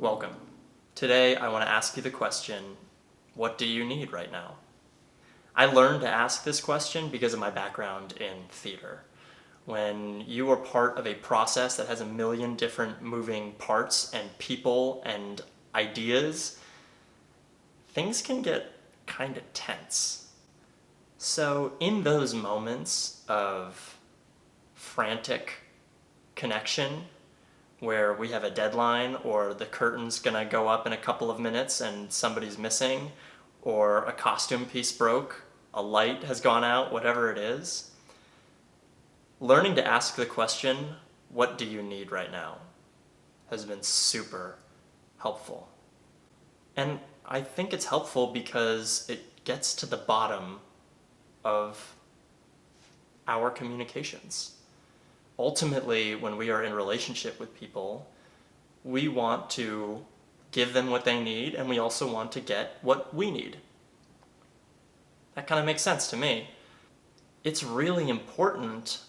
Welcome. Today I want to ask you the question, what do you need right now? I learned to ask this question because of my background in theater. When you are part of a process that has a million different moving parts and people and ideas, things can get kind of tense. So in those moments of frantic connection, where we have a deadline or the curtain's gonna go up in a couple of minutes and somebody's missing, or a costume piece broke, a light has gone out, whatever it is, learning to ask the question, what do you need right now, has been super helpful. And I think it's helpful because it gets to the bottom of our communications. Ultimately, when we are in relationship with people, we want to give them what they need, and we also want to get what we need. That kind of makes sense to me. It's really important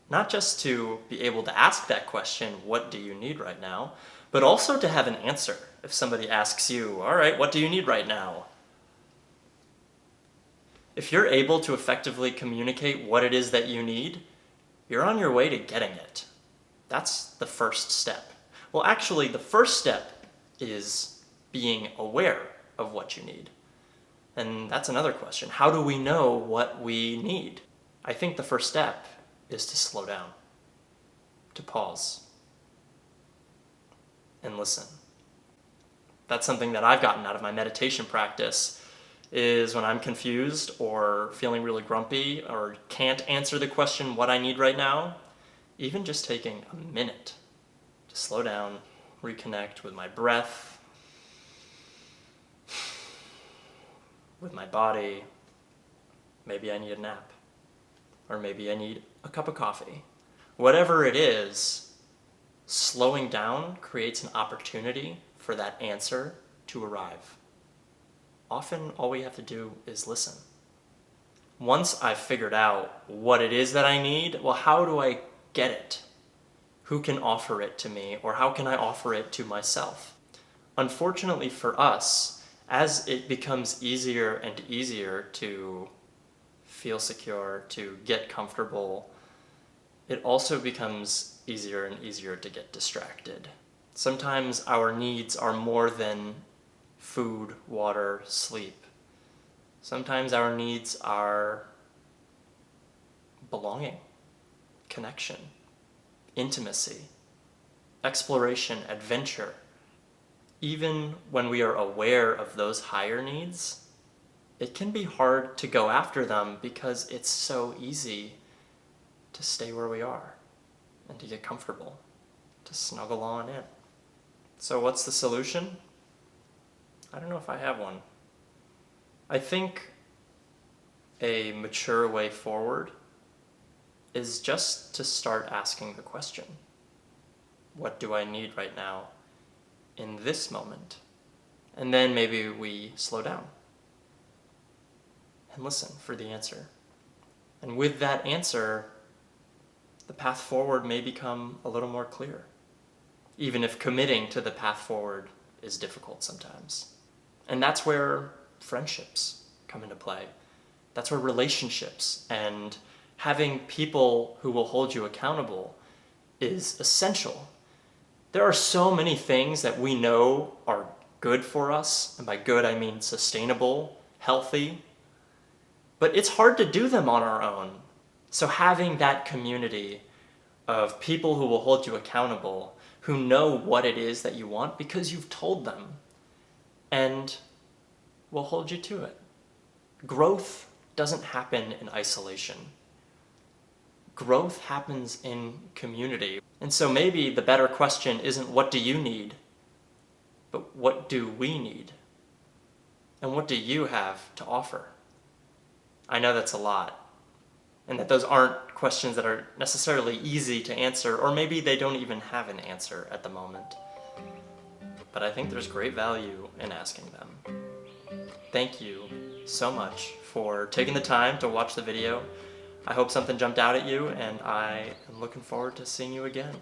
not just to be able to ask that question, what do you need right now, but also to have an answer. If somebody asks you, all right, what do you need right now? If you're able to effectively communicate what it is that you need, you're on your way to getting it. That's the first step. Well, actually, the first step is being aware of what you need. And that's another question. How do we know what we need? I think the first step is to slow down, to pause, and listen. That's something that I've gotten out of my meditation practice, is when I'm confused or feeling really grumpy or can't answer the question what I need right now, even just taking a minute to slow down, reconnect with my breath, with my body. Maybe I need a nap, or maybe I need a cup of coffee. Whatever it is, slowing down creates an opportunity for that answer to arrive. Often all we have to do is listen. Once I've figured out what it is that I need, well, how do I get it? Who can offer it to me, or how can I offer it to myself? Unfortunately for us, as it becomes easier and easier to feel secure, to get comfortable, it also becomes easier and easier to get distracted. Sometimes our needs are more than food, water, sleep. Sometimes our needs are belonging, connection, intimacy, exploration, adventure. Even when we are aware of those higher needs, it can be hard to go after them because it's so easy to stay where we are and to get comfortable, to snuggle on in. So what's the solution? I don't know if I have one. I think a mature way forward is just to start asking the question, what do I need right now in this moment? And then maybe we slow down and listen for the answer. And with that answer, the path forward may become a little more clear, even if committing to the path forward is difficult sometimes. And that's where friendships come into play. That's where relationships and having people who will hold you accountable is essential. There are so many things that we know are good for us, and by good I mean sustainable, healthy, but it's hard to do them on our own. So having that community of people who will hold you accountable, who know what it is that you want because you've told them, and will hold you to it. Growth doesn't happen in isolation. Growth happens in community. And so maybe the better question isn't what do you need, but what do we need? And what do you have to offer? I know that's a lot, and that those aren't questions that are necessarily easy to answer, or maybe they don't even have an answer at the moment. But I think there's great value in asking them. Thank you so much for taking the time to watch the video. I hope something jumped out at you, and I am looking forward to seeing you again.